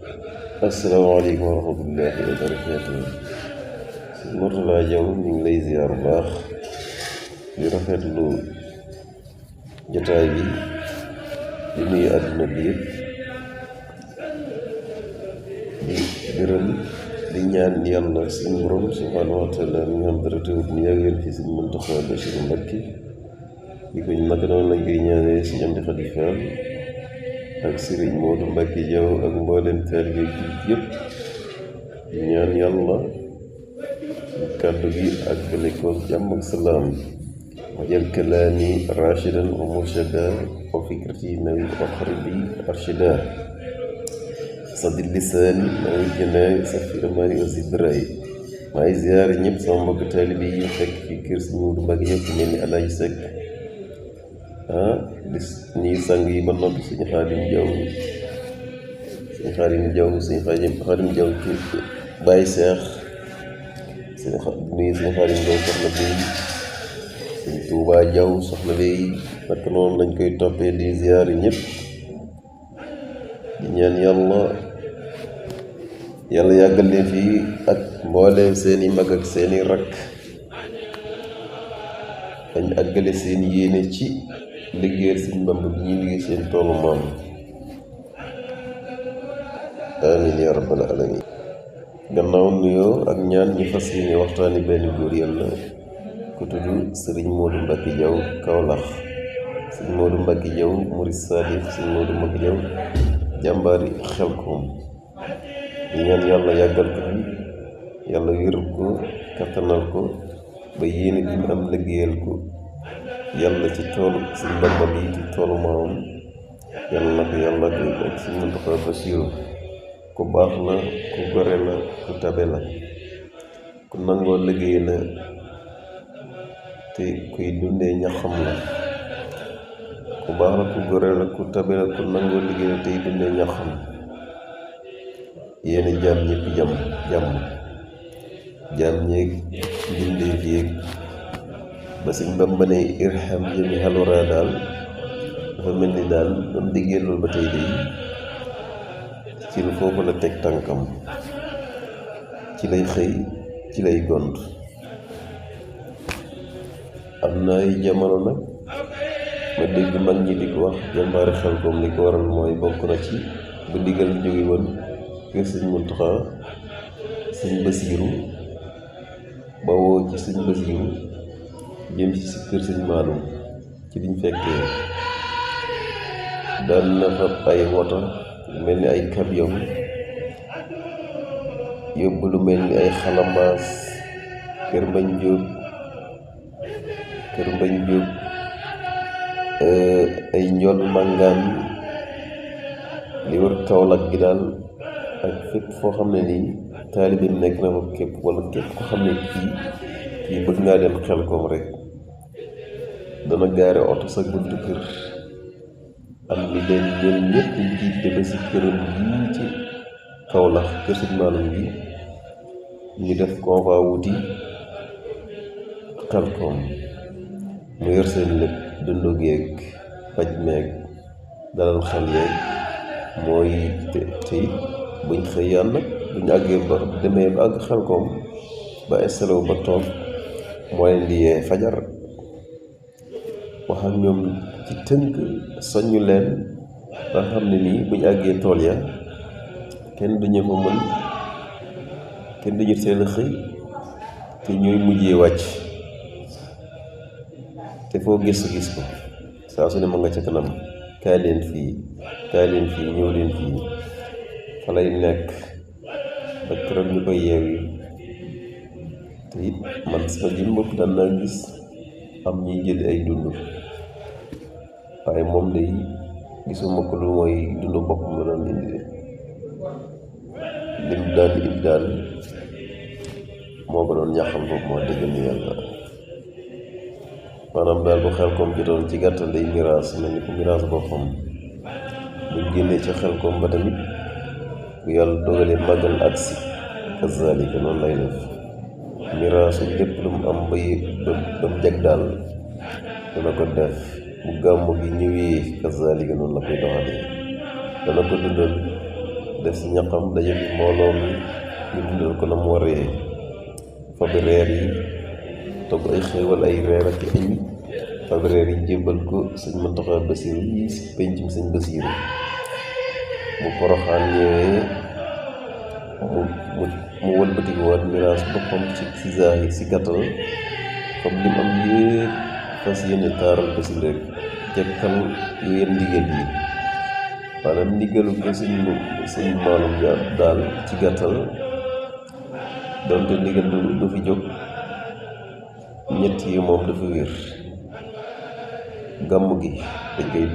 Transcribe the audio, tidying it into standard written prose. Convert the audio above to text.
asalaamaaleykum wa rahmatullahi wa barakaatu. Sëñ Mourtalla Diaw ñu ngi lay ziar bu baax di rafetlu jotaay bi di nuyu àdduna bi yëpp di gërëm di ñaan yàlla suñu borom subhaanahu wa taala mi nga xam dara teewut ni yàggal fi Sëñ Muntaxa Basiru Mbàkke di ko naka noonu lañ koy ñaanee Sëñ Amdi Xadi Fall ak Sëriñ Moodu Mbàkke Diaw ak mboolem taalibe bi yëpp di ñaan yàlla kàddu gi ak bëlikoon jàmm ak salaam wajal kalaami rashidan wa murshida wa fikrati nawi wa qalbi arshida sadid lisaani nawi janaani safi amaani wa zibraay maa ngi ziyaare ñëpp sama mbokk taalibe yi fekk fi kër Sëñ Moodu Mbàkke yëpp mel ni Alaaji Sekk di ñuy sang yi ba noppi Sëñ Xaadim Jaw ci Baye Seex nuyu Sëñ Xaadim Jaw soxna Bey Sëñ Tuubaa Jaw soxna Bey naka noonu lañ koy toppee di ziyaare ñëpp di ñaan yàlla yàggal leen fii ak mbooleem seeni mag ak seeni rakk dañ àggale seen yéene ci liggéeyal Sëñ Bamba bi ñuy liggéey seen toolu maam amiin yaa rabbal alamin. gannaaw nuyoo ak ñaan ñi fas yéene waxtaani benn góor yàlla ku tudd Sëriñ Moodu Mbàkke Jaw Kawlax Sëñ Moodu Mbàkke Jaw murid saadix Sëñ Moodu Mbàkke Jaw jàmbaari Xelkom di ñaan yàlla yàggal ko fi yàlla wéral ko kattanal ko ba yéene bi mu am liggéeyal ko yàlla ci toolu Sëñ Bamba bi ci toolu maamam yàlla na ko yàlla ak Sëñ Muntaxa Basiru ku baax la ku gore la ku tabe la ku nangoo liggéey la te kuy dundee ñaxam la ku baax la ku gore la ku tabe la ku nangoo liggéey la tey dundee ñaxam yéen jaam ñëpp jaam ñeeg mbindeef yéeg ba Sëñ Bamba ne irham jami halwara daal dafa mel ni daal ba mu déggee loolu ba tey de ci lu foofu la teg tànkam ci lay xëy ci lay gont. am na ay jamono nag ma dégg mag ñi di ko wax jàmbaari Xelkom li ko waral mooy bokk na ci bu ndigal jóge woon kër Sëñ Muntaxa Sëñ Basiiru ba woo ci Sëñ Basiiru jëm ci kër Sëñ Maalum ci liñ fekkee daan na fa ay wota mel ni ay camion yóbbu lu mel ni ay xalambaas kër Mbañ Jóob ay njool màngaan li wër Kaolack gi daal ak fépp foo xam ne nii taalibe nekk na fa képp wala képp ko xam ne kii bëgg ngaa dem Xelkom rek dana gaare oto sa buntu kër am ni leen ñoom ñëpp njiite ba si këram yii ci Kaolack kër Sëñ Maalum bi ñu def convoi wuti Xelkom mu yor seen lépp dundu geeg paj meeg dalal xel yeeg mooy te it buñ xëyaan nag buñ àggee ba demee ba àgg Xelkom ba installé wu ba toog moo leen di yee fajar wax ak ñoom ci tënk soññu leen ba xam ne nii buñ àggee tool ya kenn duñu fa mën kenn duñu teel a xëy te ñooy mujjee wàcc te foo gis ko saa su ne ma nga ca kanam kaay leen fii ñëw leen fii fa lay nekk ba keroog ñu koy yeewi te it man sama jëm bopp daan naa gis am ñuy jëli ay dund waaye moom day gisuma ko lu mooy dund boppam la daan indi lim daan indi daal moo ko doon ñaxam foofu moo dëgg ni yàlla maanaam daal bu Xelkom jotoon ci gàttal day miraas nañu ko miraas boppam buñ génnee ci Xelkom ba tamit bu yàlla dogalee màggal agsi kazalika noonu lay def miraasu lépp lu mu am ba mu jag daal dana ko def bu gàmmu gi ñëwee kazalika noonu la koy doxalee dana ko dundal def si ñaqam daje fi mbooloo mi ñu dundal ko na mu waree fabi reer yi togg ay xéewal ay reer ak añ fabi reer yi jébbal ko sëñ Muntaxa Basiru yi si pencum sëñ Basiru bu Poroxaan ñëwee mu wëlbatiku waat miraas boppam ci zaahir si gàttal fam lim am yépp fas yéene taaral ko si rek jekkal yéen ndigal yi maanaam ndigalu ko sëñ Maalum Jaar daal ci gàttal donte ndigal du fi jóg ñett yi moom dafa wér gàmm gi dañ koy